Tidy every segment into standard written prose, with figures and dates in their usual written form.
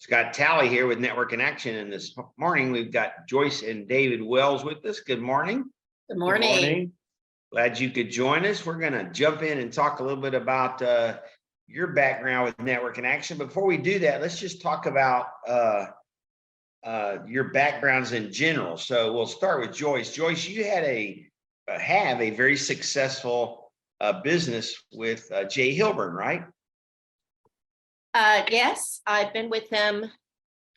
Scott Talley here with Network in Action. And this morning, we've got Joyce and David Wells with us. Good morning. Good morning. Good morning. Glad you could join us. We're going to jump in and talk a little bit about your background with Network in Action. Before we do that, let's just talk about your backgrounds in general. So we'll start with Joyce. Joyce, you had have a very successful business with Jay Hilburn, right? Yes, I've been with them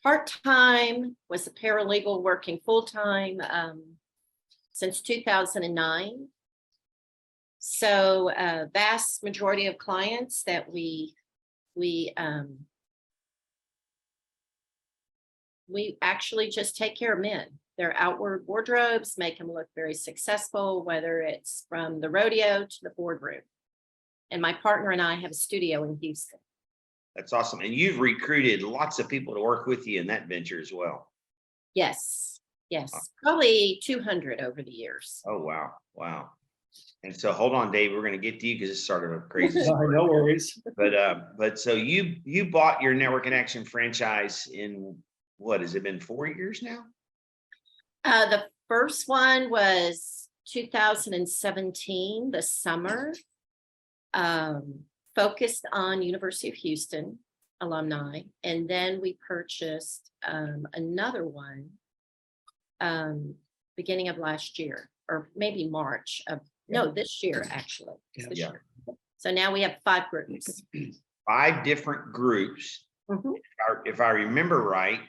part-time, was a paralegal working full-time since 2009. So vast majority of clients that we actually just take care of men. Their outward wardrobes make them look very successful, whether it's from the rodeo to the boardroom. And my partner and I have a studio in Houston. That's awesome. And you've recruited lots of people to work with you in that venture as well. Yes, probably 200 over the years. Oh, wow. Wow. And so hold on, Dave, we're going to get to you because it's sort of a crazy story. No worries. But so you bought your Network in Action franchise in what has it been 4 years now? The first one was 2017, the summer, focused on University of Houston alumni. And then we purchased another one beginning of last year, or maybe March of, no, this year, actually. This year. So now we have 5 groups. 5 different groups. Mhm. If I remember right.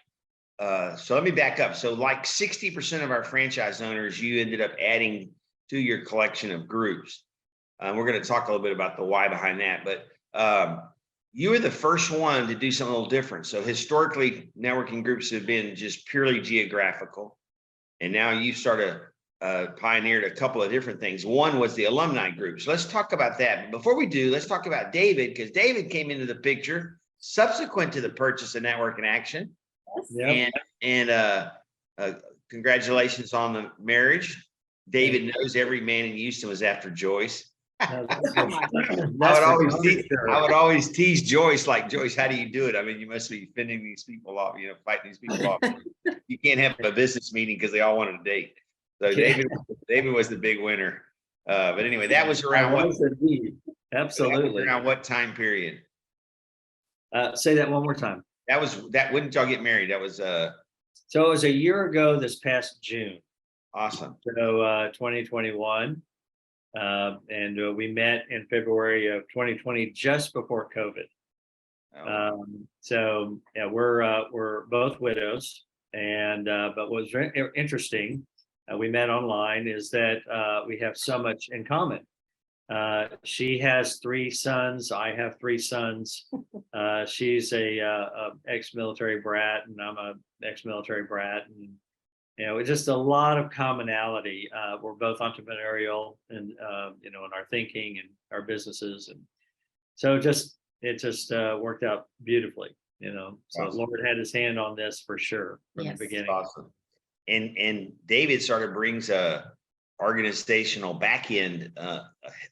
So let me back up. So like 60% of our franchise owners, you ended up adding to your collection of groups. We're going to talk a little bit about the why behind that, but you were the first one to do something a little different. So historically, networking groups have been just purely geographical. And now you started pioneered a couple of different things. One was the alumni groups. Let's talk about that. But before we do, let's talk about David, because David came into the picture subsequent to the purchase of Network in Action. Yep. And congratulations on the marriage. David knows every man in Houston was after Joyce. I would always tease Joyce, like, Joyce, how do you do it? I mean, you must be fending these people off, fighting these people off. You can't have a business meeting because they all wanted to date. So David was the big winner. But anyway, that was around Absolutely. Around what time period? Say that one more time. When did y'all get married? That was So it was a year ago this past June. awesome. So 2021. And we met in February of 2020, just before COVID. So yeah, we're both widows, and but what's interesting, we met online, is that we have so much in common. She has 3 sons. I have 3 sons. She's a ex-military brat, and I'm a ex-military brat, and it's just a lot of commonality. We're both entrepreneurial, and in our thinking and our businesses, and so it just worked out beautifully. So Awesome. Lord had His hand on this for sure from the beginning. Awesome. And David brings a organizational back end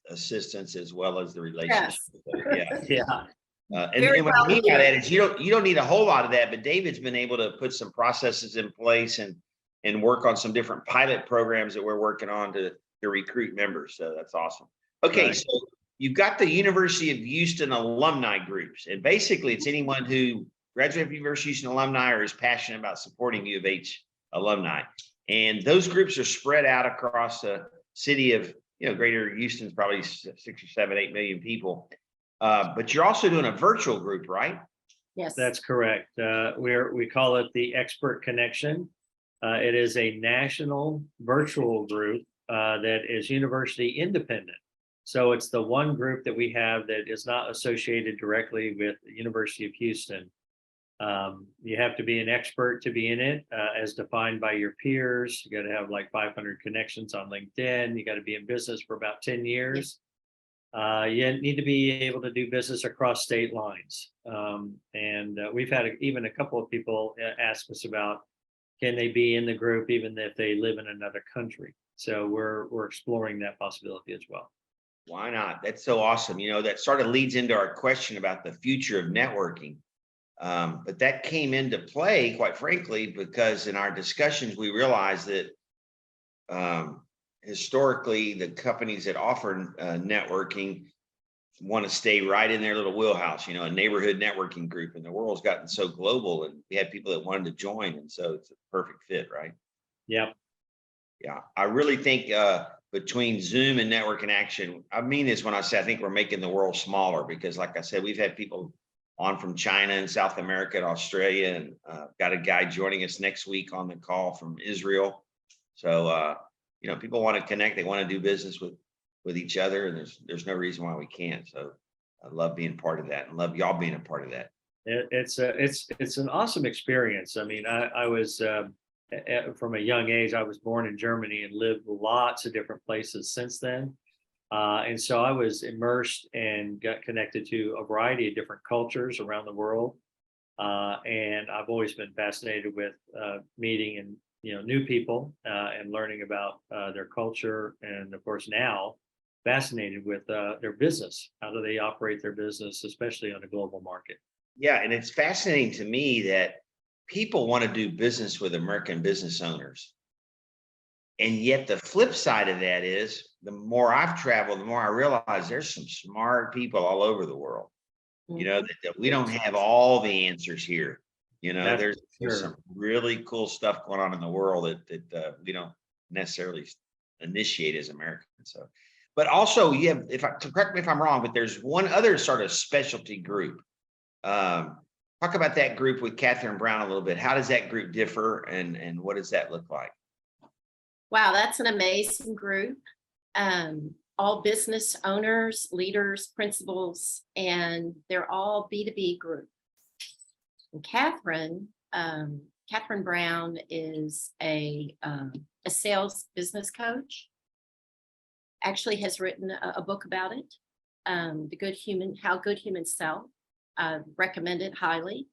assistance as well as the relationship. Yes. So, and what I mean by that is you don't need a whole lot of that, but David's been able to put some processes in place and work on some different pilot programs that we're working on to recruit members. So that's awesome. Okay, right. So you've got the University of Houston alumni groups, and basically it's anyone who graduated from University of Houston alumni or is passionate about supporting U of H alumni. And those groups are spread out across the city of, greater Houston's probably 6 or 7, 8 million people. But you're also doing a virtual group, right? Yes, that's correct. We call it the Expert Connection. It is a national virtual group that is university independent. So it's the one group that we have that is not associated directly with the University of Houston. You have to be an expert to be in it, as defined by your peers. You got to have like 500 connections on LinkedIn. You got to be in business for about 10 years. You need to be able to do business across state lines. And we've had even a couple of people ask us about, can they be in the group even if they live in another country? So we're exploring that possibility as well. Why not? That's so awesome. That sort of leads into our question about the future of networking. But that came into play, quite frankly, because in our discussions, we realized that historically, the companies that offer networking want to stay right in their little wheelhouse, you know, a neighborhood networking group. And the world's gotten so global, and we had people that wanted to join. And so it's a perfect fit, right? Yep. Yeah. I really think between Zoom and Network in Action, I mean this when I say I think we're making the world smaller, because like I said, we've had people on from China and South America and Australia, and got a guy joining us next week on the call from Israel. So, you know, people want to connect. They want to do business with each other, and there's no reason why we can't. So I love being part of that, and love y'all being a part of that. It's an awesome experience. I mean, I was from a young age. I was born in Germany and lived lots of different places since then. And so I was immersed and got connected to a variety of different cultures around the world. And I've always been fascinated with meeting and new people and learning about their culture, and of course now fascinated with their business. How do they operate their business, especially on a global market? Yeah, and it's fascinating to me that people want to do business with American business owners. And yet the flip side of that is, the more I've traveled, the more I realize there's some smart people all over the world. You know, that we don't have all the answers here. You know, That's there's sure. some really cool stuff going on in the world that we don't necessarily initiate as Americans. So, but also you have, if I correct me if I'm wrong, but there's one other sort of specialty group. Talk about that group with Catherine Brown a little bit. How does that group differ, and what does that look like? Wow, that's an amazing group. All business owners, leaders, principals, and they're all B2B group. And Catherine Brown is a sales business coach. Actually has written a book about it, How Good Humans Sell. Recommend it highly.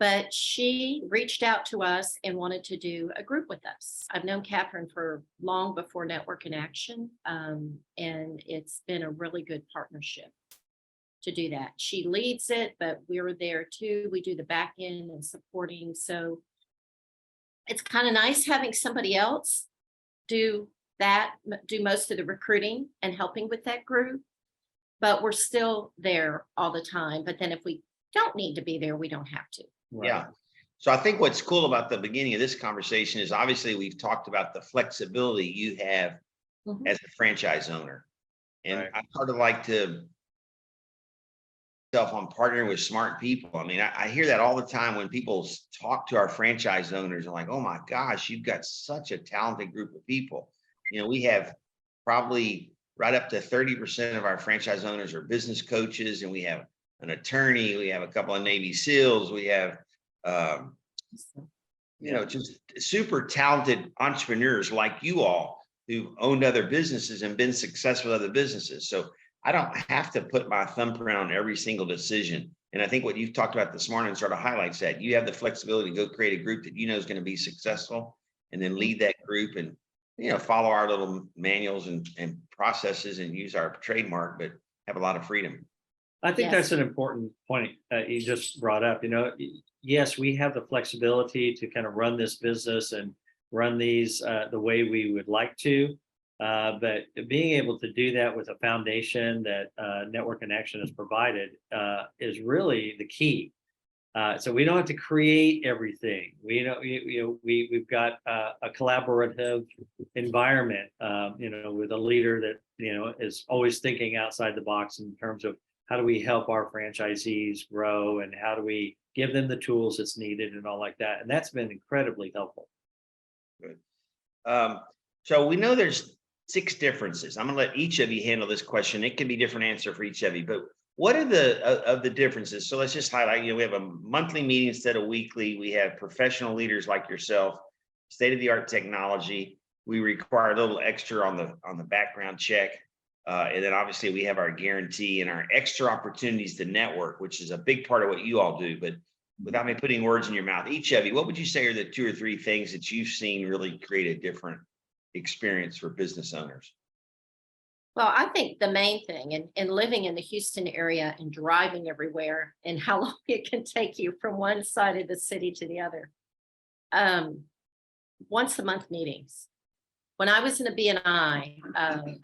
But she reached out to us and wanted to do a group with us. I've known Catherine for long before Network in Action, and it's been a really good partnership to do that. She leads it, but we're there too. We do the back end and supporting. So it's kind of nice having somebody else do most of the recruiting and helping with that group. But we're still there all the time. But then if we don't need to be there, we don't have to. Right. Yeah. So I think what's cool about the beginning of this conversation is, obviously we've talked about the flexibility you have as a franchise owner. And Right. I sort of like to self on partnering with smart people. I mean, I hear that all the time when people talk to our franchise owners, and like, oh my gosh, you've got such a talented group of people. You know, we have probably right up to 30% of our franchise owners are business coaches, and we have an attorney, we have a couple of Navy SEALs, we have just super talented entrepreneurs like you all, who've owned other businesses and been successful with other businesses. So I don't have to put my thumbprint on every single decision. And I think what you've talked about this morning sort of highlights that. You have the flexibility to go create a group that you know is going to be successful, and then lead that group, and follow our little manuals and processes, and use our trademark, but have a lot of freedom. I think Yes. that's an important point you just brought up. Yes, we have the flexibility to kind of run this business and run these the way we would like to. But being able to do that with a foundation that Network in Action has provided is really the key. So we don't have to create everything. We've got a collaborative environment, with a leader that is always thinking outside the box in terms of how do we help our franchisees grow, and how do we give them the tools that's needed and all like that. And that's been incredibly helpful. Good. So we know there's 6 differences. I'm going to let each of you handle this question. It can be different answer for each of you, but what are the differences? So let's just highlight, we have a monthly meeting instead of weekly. We have professional leaders like yourself, state-of-the-art technology. We require a little extra on the background check. And then obviously we have our guarantee and our extra opportunities to network, which is a big part of what you all do. But without me putting words in your mouth, each of you, what would you say are the 2 or 3 things that you've seen really create a different experience for business owners? Well, I think the main thing in living in the Houston area and driving everywhere and how long it can take you from one side of the city to the other. Um, Once a month meetings. When I was in a BNI,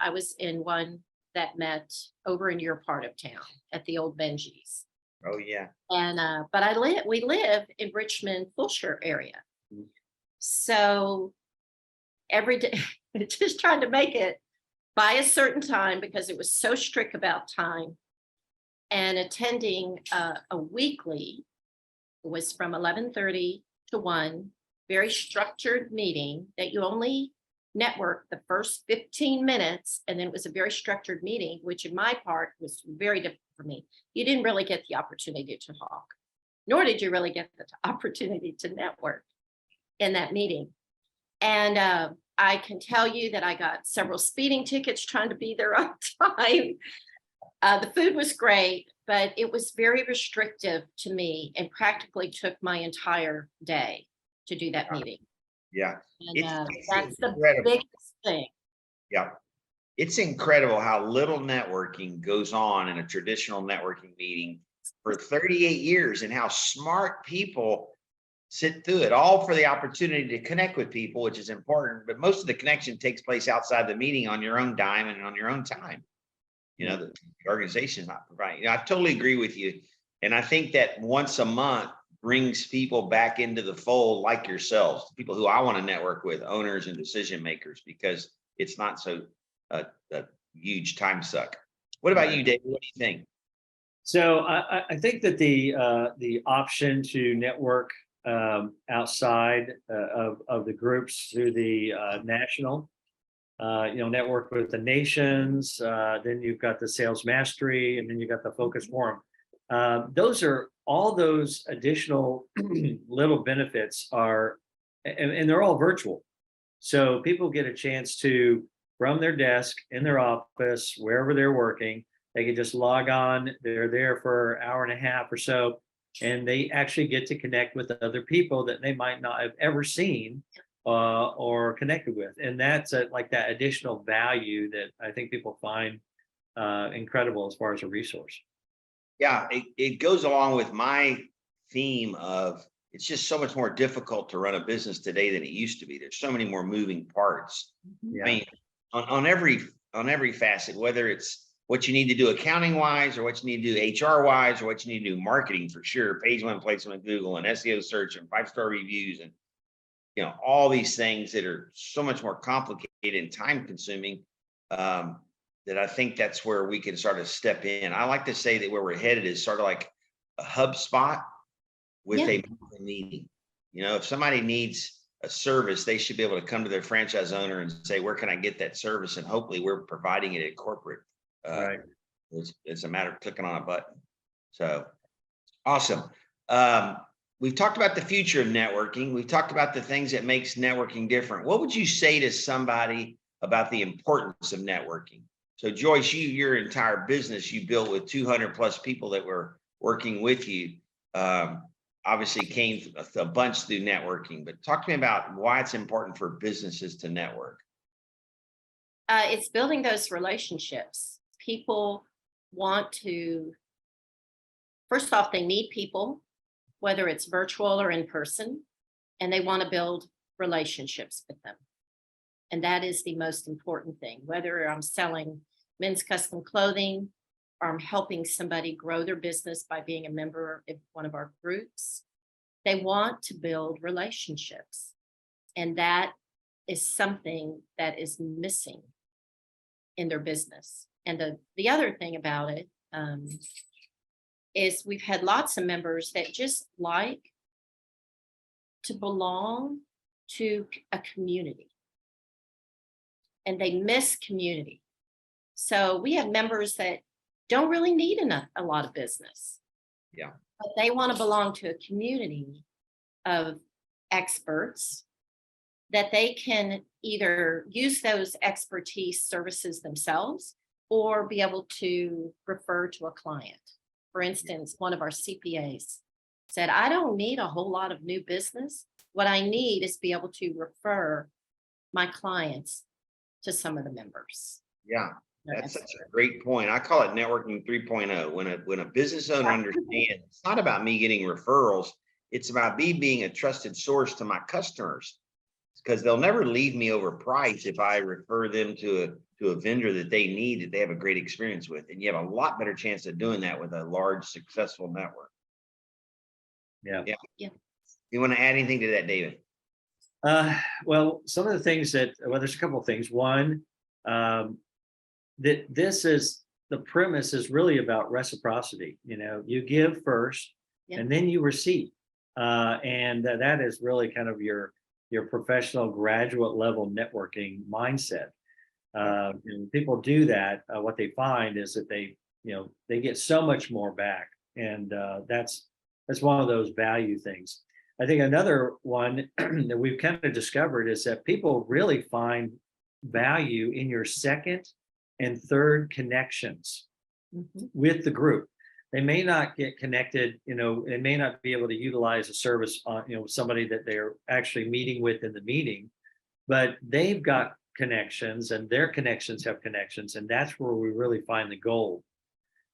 I was in one that met over in your part of town at the old Benji's. Oh, yeah. And but we live in Richmond, Fulshire area. Mhm. So every day, just trying to make it by a certain time because it was so strict about time. And attending a weekly was from 11:30 to 1, very structured meeting that you only network the first 15 minutes. And then it was a very structured meeting, which in my part was very difficult for me. You didn't really get the opportunity to talk, nor did you really get the opportunity to network in that meeting. And I can tell you that I got several speeding tickets trying to be there on time. The food was great, but it was very restrictive to me and practically took my entire day to do that meeting. Yeah. And It's that's the incredible. biggest thing. Yeah. It's incredible how little networking goes on in a traditional networking meeting for 38 years and how smart people sit through it, all for the opportunity to connect with people, which is important. But most of the connection takes place outside the meeting on your own dime and on your own time. The organization is not providing. I totally agree with you. And I think that once a month brings people back into the fold like yourselves, people who I want to network with, owners and decision makers, because it's not so a huge time suck. What about you, David? What do you think? So I think that the option to network outside of the groups through the national, network with the nations, then you've got the sales mastery, and then you've got the focus forum. Those are all those additional little benefits are, and they're all virtual. So people get a chance to, from their desk, in their office, wherever they're working, they can just log on. They're there for an hour and a half or so, and they actually get to connect with other people that they might not have ever seen or connected with. And that's like that additional value that I think people find incredible as far as a resource. Yeah, it goes along with my theme of it's just so much more difficult to run a business today than it used to be. There's so many more moving parts. Yeah. I mean, on every facet, whether it's what you need to do accounting wise, or what you need to do HR wise, or what you need to do marketing for sure, page one placement, Google and SEO search and 5-star reviews, and all these things that are so much more complicated and time consuming. That I think that's where we can start to step in. I like to say that where we're headed is sort of like a HubSpot with a meeting. If somebody needs a service, they should be able to come to their franchise owner and say, where can I get that service? And hopefully we're providing it at corporate. Right. It's a matter of clicking on a button. So awesome. We've talked about the future of networking. We've talked about the things that makes networking different. What would you say to somebody about the importance of networking? So Joyce, your entire business you built with 200 plus people that were working with you, obviously came a bunch through networking, but talk to me about why it's important for businesses to network. It's building those relationships. People want to, first off, they need people, whether it's virtual or in person, and they want to build relationships with them. And that is the most important thing, whether I'm selling men's custom clothing or I'm helping somebody grow their business by being a member of one of our groups. They want to build relationships. And that is something that is missing in their business. And the other thing about it is we've had lots of members that just like to belong to a community. And they miss community. So we have members that don't really need a lot of business. Yeah. But they want to belong to a community of experts that they can either use those expertise services themselves or be able to refer to a client. For instance, one of our CPAs said, I don't need a whole lot of new business. What I need is to be able to refer my clients to some of the members. Yeah. That's such a great point. I call it networking 3.0. When a business owner understands it's not about me getting referrals, it's about me being a trusted source to my customers. Because they'll never leave me over price if I refer them to a vendor that they need, that they have a great experience with. And you have a lot better chance of doing that with a large, successful network. Yeah. You want to add anything to that, David? Well, some of the things there's a couple of things. One, that this is the premise is really about reciprocity. You give first and then you receive. And that is really kind of your professional graduate level networking mindset. And people do that. What they find is that they get so much more back. And that's one of those value things. I think another one that we've kind of discovered is that people really find value in your second and third connections with the group. They may not get connected, they may not be able to utilize a service on, somebody that they're actually meeting with in the meeting, but they've got connections and their connections have connections. And that's where we really find the gold,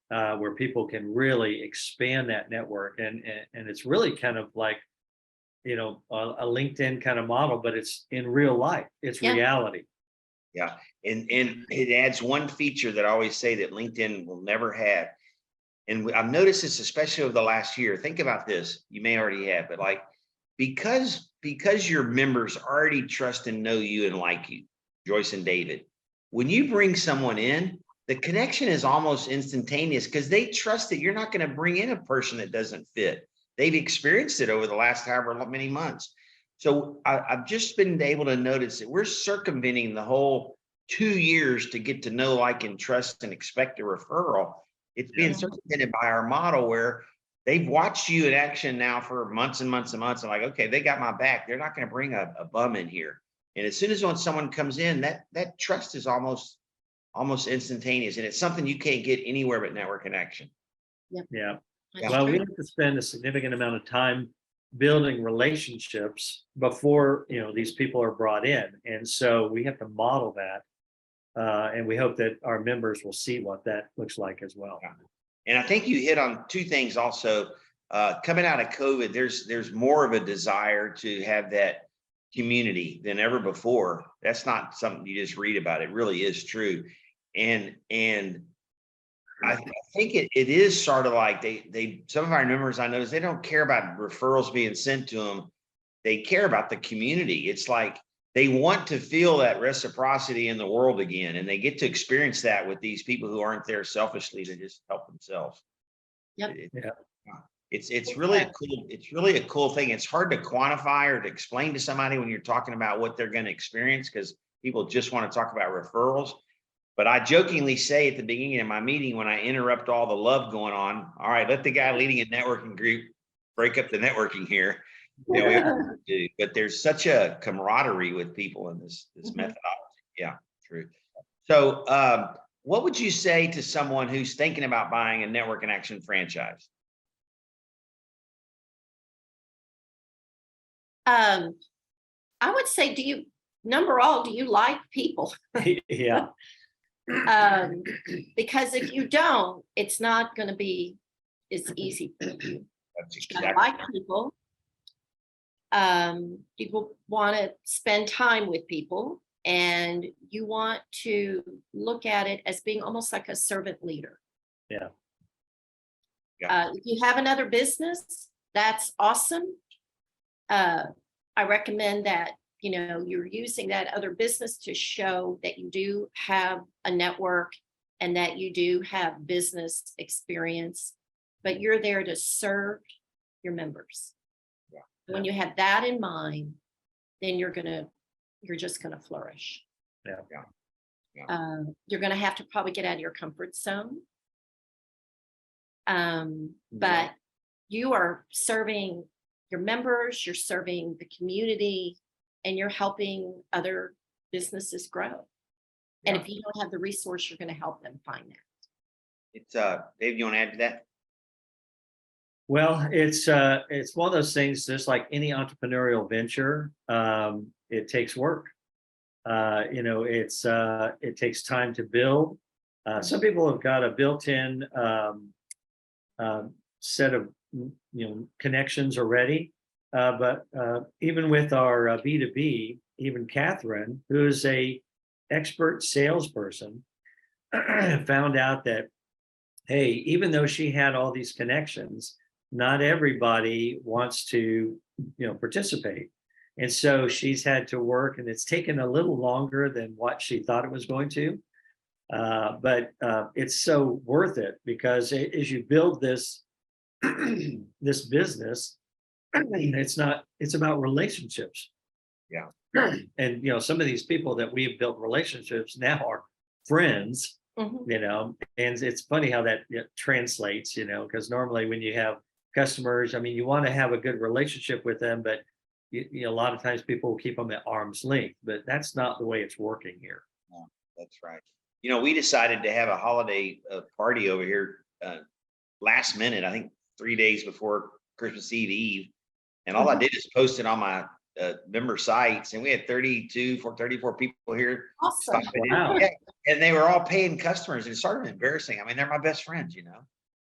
where people can really expand that network. And it's really kind of like, a LinkedIn kind of model, but it's in real life. It's reality. Yeah. And it adds one feature that I always say that LinkedIn will never have. And I've noticed this, especially over the last year. Think about this. You may already have, but because your members already trust and know you and like you, Joyce and David, when you bring someone in, the connection is almost instantaneous because they trust that you're not going to bring in a person that doesn't fit. They've experienced it over the last however many months. So I've just been able to notice that we're circumventing the whole 2 years to get to know, like, and trust and expect a referral. It's being circumvented by our model where they've watched you in action now for months and months and months. I'm like, okay, they got my back. They're not going to bring a bum in here. And as soon as when someone comes in, that trust is almost instantaneous. And it's something you can't get anywhere but network connection. Yeah. Well, we have to spend a significant amount of time building relationships before these people are brought in, and so we have to model that, and we hope that our members will see what that looks like as well. And I think you hit on two things also. Coming out of COVID, there's more of a desire to have that community than ever before. That's not something you just read about. It really is true, and I think it is sort of like they some of our members, I notice, they don't care about referrals being sent to them. They care about the community. It's like they want to feel that reciprocity in the world again, and they get to experience that with these people who aren't there selfishly to just help themselves. It's really a cool thing. It's hard to quantify or to explain to somebody when you're talking about what they're going to experience, because people just want to talk about referrals. But I jokingly say at the beginning of my meeting, when I interrupt all the love going on, all right, let the guy leading a networking group break up the networking here. But there's such a camaraderie with people in this methodology. Yeah, true. So what would you say to someone who's thinking about buying a network and action franchise? I would say, do you like people? Yeah. Because if you don't, it's not going to be as easy for you. You gotta like people. People want to spend time with people, and you want to look at it as being almost like a servant leader. Yeah. If you have another business, that's awesome. I recommend that you're using that other business to show that you do have a network and that you do have business experience, but you're there to serve your members. When you have that in mind, then you're just gonna flourish. You're gonna have to probably get out of your comfort zone. But you are serving your members, you're serving the community, and you're helping other businesses grow. And if you don't have the resource, you're going to help them find that. It's Dave, you want to add to that? Well, it's one of those things, just like any entrepreneurial venture, it takes work. It takes time to build. Some people have got a built-in set of connections already. But even with our B2B, even Catherine, who is a expert salesperson, found out that, hey, even though she had all these connections, not everybody wants to, participate. And so she's had to work, and it's taken a little longer than what she thought it was going to. But it's so worth it, because as you build this this business, it's about relationships. Yeah. And some of these people that we've built relationships now are friends, Mhm. and it's funny how that translates, because normally when you have customers, I mean, you want to have a good relationship with them, but a lot of times people will keep them at arm's length, but that's not the way it's working here. No, that's right. We decided to have a holiday party over here last minute, I think 3 days before Christmas Eve. And all I did is post it on my member sites, and we had 34 people here. Awesome. stopping in. Wow. Yeah, and they were all paying customers, and it's sort of embarrassing. I mean, they're my best friends.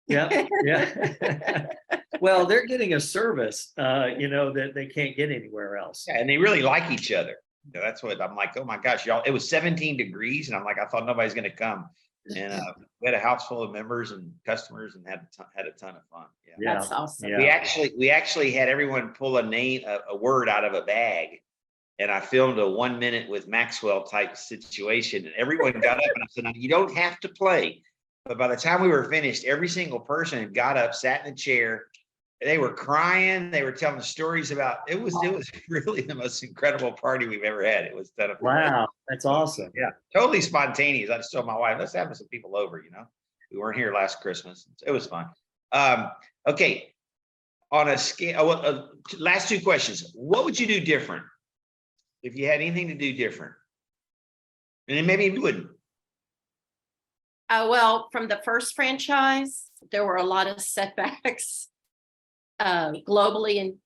Yeah, yeah. Well, they're getting a service, that they can't get anywhere else. Yeah, and they really like each other. That's what I'm like. Oh my gosh, y'all! It was 17 degrees, and I'm like, I thought nobody's going to come. And we had a house full of members and customers, and had a ton of fun. Yeah. Yeah. That's awesome. Yeah. We actually had everyone pull a word out of a bag, and I filmed a 1 minute with Maxwell type situation, and everyone got up, and I said, "Now, you don't have to play." But by the time we were finished, every single person got up, sat in a chair. They were crying. They were telling stories about it. Was really the most incredible party we've ever had. It was done. Wow, that's awesome. Yeah, totally spontaneous. I just told my wife, let's have some people over. We weren't here last Christmas. It was fun. Okay, on a scale, last two questions. What would you do different if you had anything to do different? And then maybe you wouldn't. Well, from the first franchise, there were a lot of setbacks globally, and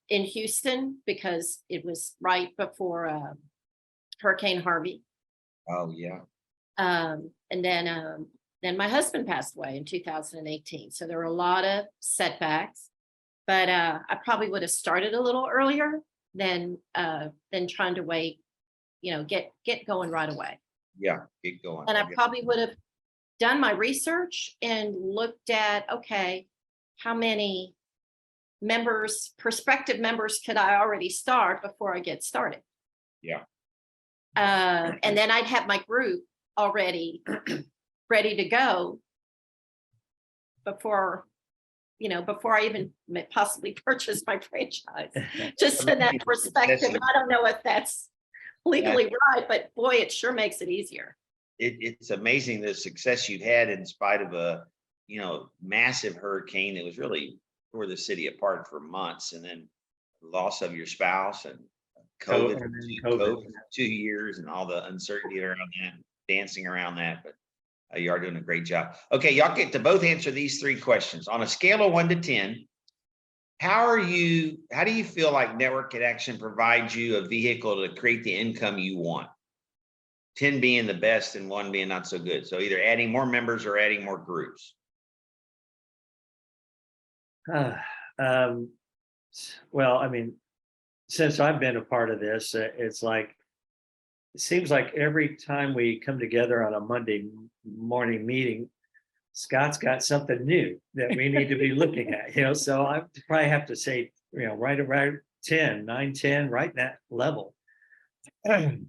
in Houston, because it was right before Hurricane Harvey. Oh yeah. And then my husband passed away in 2018. So there were a lot of setbacks, but I probably would have started a little earlier than trying to wait, get going right away. Yeah, get going. And I probably would have done my research and looked at, okay, how many prospective members could I already start before I get started? Yeah. And then I'd have my group already ready to go before I even possibly purchase my franchise. Just in that perspective, I don't know if that's legally right, but boy, it sure makes it easier. It's amazing the success you've had in spite of a massive hurricane that was really tore the city apart for months, and then loss of your spouse, and COVID, for 2 years, and all the uncertainty around that, dancing around that. But you are doing a great job. Okay, y'all get to both answer these three questions. On a scale of 1 to 10, how do you feel like Network Connection provides you a vehicle to create the income you want? 10 being the best and 1 being not so good. So either adding more members or adding more groups. Well, since I've been a part of this, it seems like every time we come together on a Monday morning meeting, Scott's got something new that we need to be looking at, so I probably have to say, right around 10, 9, 10, right in that level. I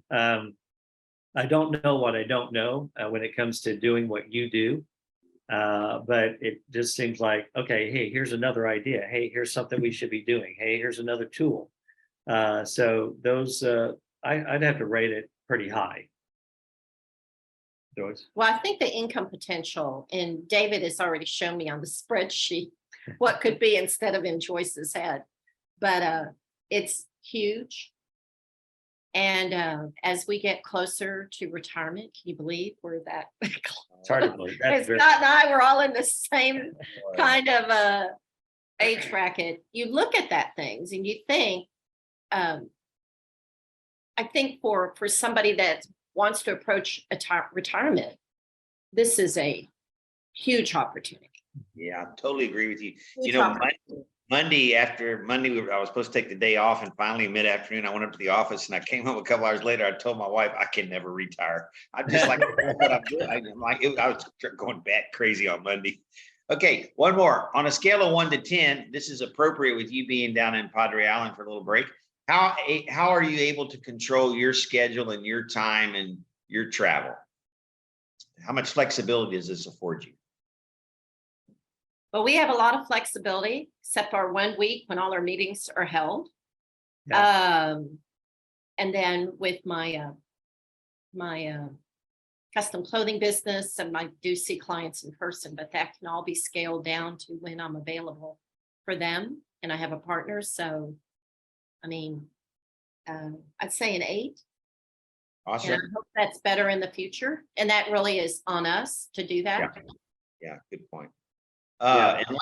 don't know what I don't know when it comes to doing what you do. But it just seems like, okay, hey, here's another idea. Hey, here's something we should be doing. Hey, here's another tool. So those, I'd have to rate it pretty high. Joyce? Well, I think the income potential, and David has already shown me on the spreadsheet what could be instead of in Joyce's head, but it's huge. And as we get closer to retirement, can you believe we're that close? It's hard to believe. That's Scott and I were all in the same kind of age bracket. You look at that things and you think, I think for somebody that wants to approach retirement, this is a huge opportunity. Yeah, I totally agree with you. Huge You know, opportunity. After Monday, I was supposed to take the day off, and finally mid-afternoon, I went up to the office and I came home a couple hours later. I told my wife, I can never retire. I'm just like, what I'm doing. I was going bat crazy on Monday. Okay, one more. On a scale of 1 to 10, this is appropriate with you being down in Padre Island for a little break. How are you able to control your schedule and your time and your travel? How much flexibility does this afford you? But we have a lot of flexibility, except our 1 week when all our meetings are held. Yeah. And then with my custom clothing business, and I do see clients in person, but that can all be scaled down to when I'm available for them. And I have a partner, so I mean, I'd say an 8. Awesome. And I hope that's better in the future. And that really is on us to do that. Yeah, good point. Yeah. And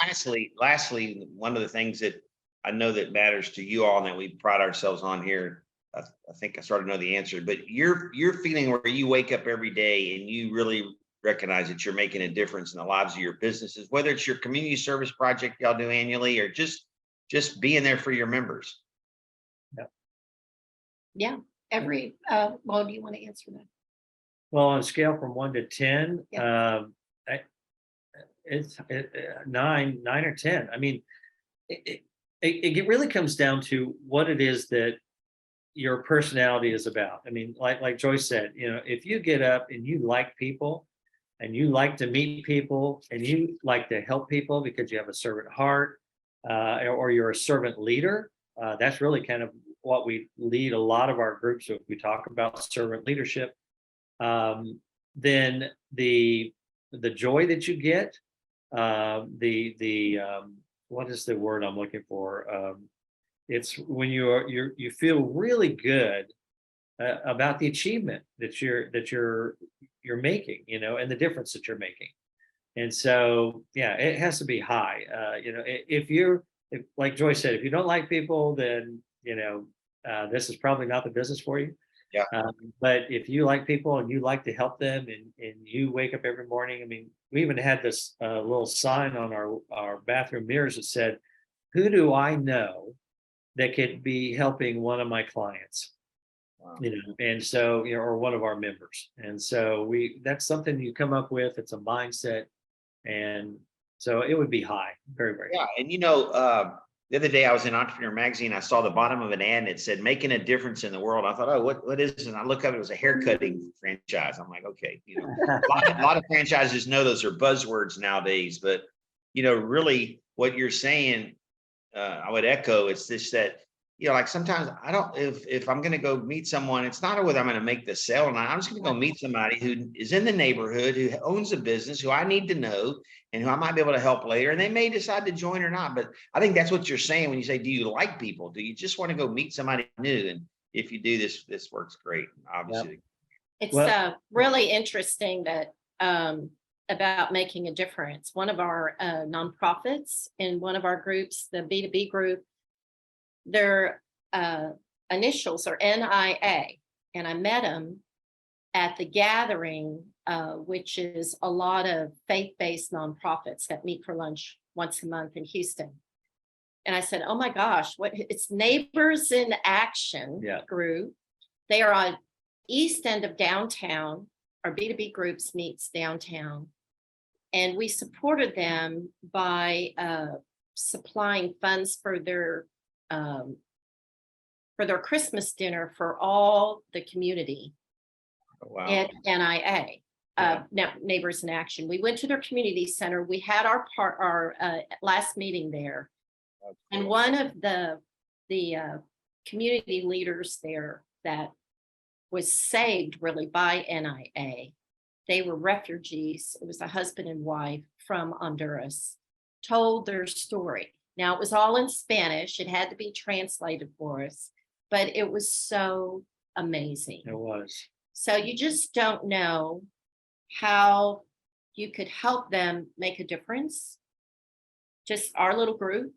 lastly, one of the things that I know that matters to you all and that we pride ourselves on here, I think I sort of know the answer, but you're feeling where you wake up every day and you really recognize that you're making a difference in the lives of your businesses, whether it's your community service project y'all do annually or just being there for your members. Yeah. Well, do you want to answer that? Well, on a scale from 1 to 10, it's 9 or 10. I mean, it really comes down to what it is that your personality is about. I mean, like Joyce said, you know, if you get up and you like people and you like to meet people and you like to help people because you have a servant heart, or you're a servant leader, that's really kind of what we lead a lot of our groups. So if we talk about servant leadership, then the joy that you get, what is the word I'm looking for? It's when you feel really good about the achievement that you're making, you know, and the difference that you're making. And so, yeah, it has to be high. You know, if like Joyce said, if you don't like people, then you know this is probably not the business for you. Yeah. But if you like people and you like to help them and you wake up every morning, I mean, we even had this little sign on our bathroom mirrors that said, "Who do I know that could be helping one of my clients?" Wow. You know, and so, you know, or one of our members. And so that's something you come up with. It's a mindset. And so it would be high, very, very high. Yeah, and you know, the other day I was in Entrepreneur Magazine. I saw the bottom of an ad that said "making a difference in the world." I thought, oh, what is this? And I look up, it was a haircutting franchise. I'm like, okay, you know, a lot of franchises know those are buzzwords nowadays, but you know, really, what you're saying, I would echo. It's this that. You know, like sometimes I don't, if I'm going to go meet someone, it's not whether I'm going to make the sale or not. I'm just going to go meet somebody who is in the neighborhood, who owns a business, who I need to know, and who I might be able to help later. And they may decide to join or not. But I think that's what you're saying when you say, do you like people? Do you just want to go meet somebody new? And if you do this, this works great. Obviously. It's Well- really interesting that about making a difference. One of our nonprofits in one of our groups, the B2B group, their initials are NIA, and I met them at the gathering, which is a lot of faith-based nonprofits that meet for lunch once a month in Houston. And I said, oh my gosh, it's Neighbors in Action group. They are on east end of downtown. Our B2B groups meets downtown. And we supported them by supplying funds for their Christmas dinner for all the community at NIA, now Neighbors in Action. We went to their community center. We had our last meeting there, and one of the community leaders there that was saved really by NIA. They were refugees. It was a husband and wife from Honduras, told their story. Now, it was all in Spanish. It had to be translated for us, but it was so amazing. It was. So you just don't know how you could help them make a difference. Just our little group,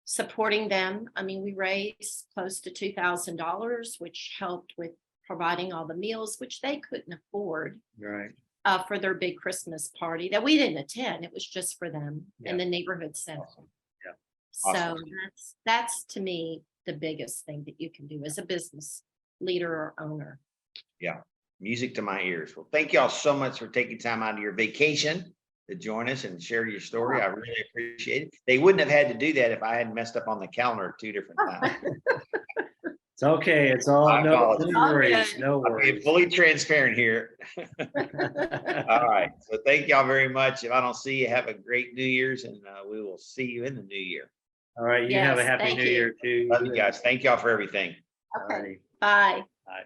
supporting them. I mean, we raised close to $2,000, which helped with providing all the meals, which they couldn't afford. Right. for their big Christmas party that we didn't attend. It was just for them in the neighborhood center. Awesome. Yeah. So Awesome. that's to me the biggest thing that you can do as a business leader or owner. Yeah. Music to my ears. Well, thank y'all so much for taking time out of your vacation to join us and share your story. I really appreciate it. They wouldn't have had to do that if I hadn't messed up on the calendar 2 different times. It's okay. It's all, My no apologies. worries, no I'm being worries. fully transparent here. All right. So thank y'all very much. If I don't see you, have a great New Year's, and we will see you in the new year. All right, you have a Yes, happy thank New you. Year too. Love you guys. Thank y'all for everything. Okay. Alrighty. Bye.